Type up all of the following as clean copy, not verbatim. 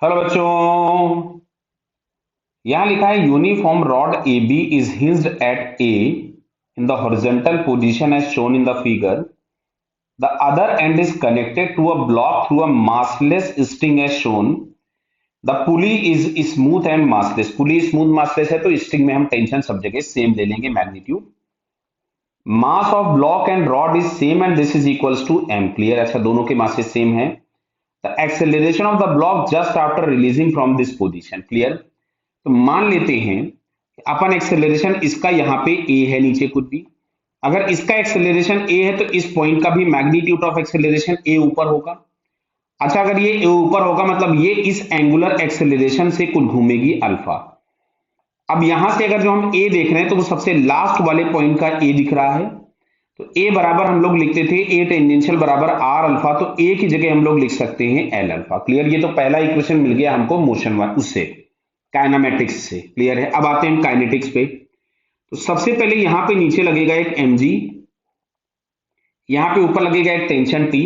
Hello बच्चों, यहां लिखा है uniform rod A B is hinged at A in the horizontal position as shown in the figure. The other end is connected to a block through a massless string as shown. The pulley is smooth and massless. Pulley smooth massless है तो string में हम tension सब जगह same ले लेंगे, magnitude. Mass of block and rod is same and this is equals to M. Clear. अच्छा, दोनों के मासेस सेम है. The acceleration of the block just after releasing from this position. Clear. तो मान लेते हैं अपन एक्सेलरेशन इसका यहाँ पे ए है, नीचे कुछ भी. अगर इसका एक्सेलरेशन ए है तो इस पॉइंट का भी मैग्नीट्यूड ऑफ एक्सेलरेशन ए ऊपर होगा. अच्छा, अगर ये ए ऊपर होगा मतलब ये इस एंगुलर एक्सेलरेशन से कुछ घूमेगी अल्फा. अब यहां से अगर जो हम ए देख रहे हैं तो वो सबसे लास्ट वाले पॉइंट का ए दिख रहा है. तो ए बराबर हम लोग लिखते थे ए टेंजेंशियल बराबर आर अल्फा, तो ए की जगह हम लोग लिख सकते हैं एल अल्फा. क्लियर. ये तो पहला इक्वेशन मिल गया हमको मोशन वाला, उससे काइनेमेटिक्स से. क्लियर है. अब आते हैं काइनेटिक्स पे. तो सबसे पहले यहां पे नीचे लगेगा एक mg, यहां पे ऊपर लगेगा एक टेंशन T.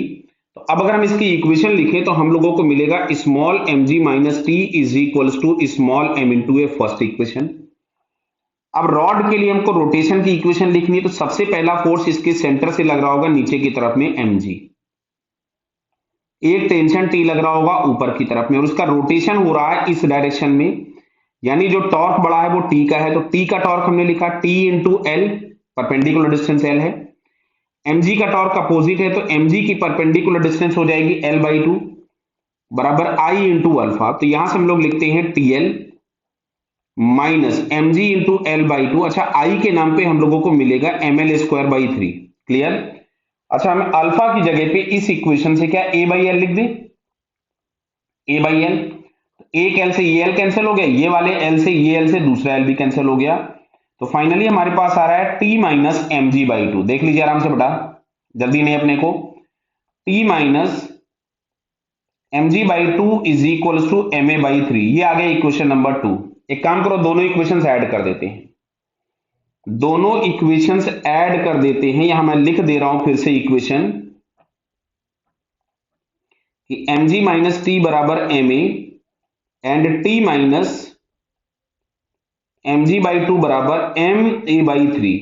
तो अब अगर हम इसकी इक्वेशन लिखें तो हम लोगों को मिलेगा small mg minus T is equals to small m into A first equation. अब रॉड के लिए हमको रोटेशन की इक्वेशन लिखनी है, तो सबसे पहला फोर्स इसके सेंटर से लग रहा होगा नीचे की तरफ में mg, एक टेंशन T लग रहा होगा ऊपर की तरफ में, और उसका रोटेशन हो रहा है इस डायरेक्शन में, यानी जो टॉर्क बड़ा है वो टी का है. तो टी का टॉर्क हमने लिखा T into L, perpendicular distance L है. एमजी का टॉर्क अपोजिट है तो एमजी की परपेंडिकुलर डिस्टेंस हो जाएगी एल बाई टू बराबर आई इंटू अल्फा. तो यहां से हम लोग लिखते हैं T L minus MG into L by two. अच्छा, आई के नाम पे हम लोगों को मिलेगा M L square by three. Clear. अच्छा, हमें अल्फा की जगह पे इस इक्वेशन से क्या ए बाई एल लिख दें, ए बाई एल. एक एल से ये एल कैंसिल हो गया, ये वाले एल से ये एल से दूसरा एल भी कैंसिल हो गया. तो फाइनली हमारे पास आ रहा है T minus M G by two. देख लीजिए आराम से बेटा, जल्दी नहीं अपने को. T minus M G by two is equal to M A by three. ये आ गया इक्वेशन नंबर 2. एक काम करो, दोनों इक्वेशंस ऐड कर देते हैं. दोनों इक्वेशंस ऐड कर देते हैं. यहां मैं लिख दे रहा हूं फिर से इक्वेशन कि एम जी माइनस टी बराबर M A and T minus M G by two बराबर एम ए बाई थ्री.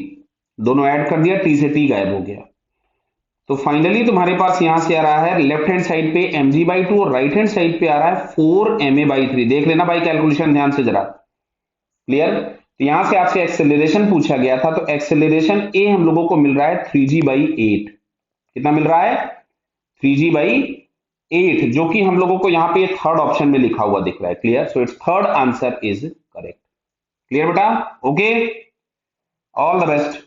दोनों ऐड कर दिया, टी से टी गायब हो गया. तो फाइनली तुम्हारे पास यहां से आ रहा है लेफ्ट हैंड साइड पे एम जी बाई टू और राइट हैंड साइड पे आ रहा है 4 एम ए बाई थ्री. देख लेना भाई कैलकुलेशन ध्यान से जरा. क्लियर. तो यहां से आपसे एक्सेलरेशन पूछा गया था, तो एक्सेलरेशन ए हम लोगों को मिल रहा है 3g बाई 8. कितना मिल रहा है? 3g बाई 8, जो कि हम लोगों को यहां पे थर्ड ऑप्शन में लिखा हुआ दिख रहा है. Clear. So it's third answer is correct. Clear बेटा. Okay, all the best.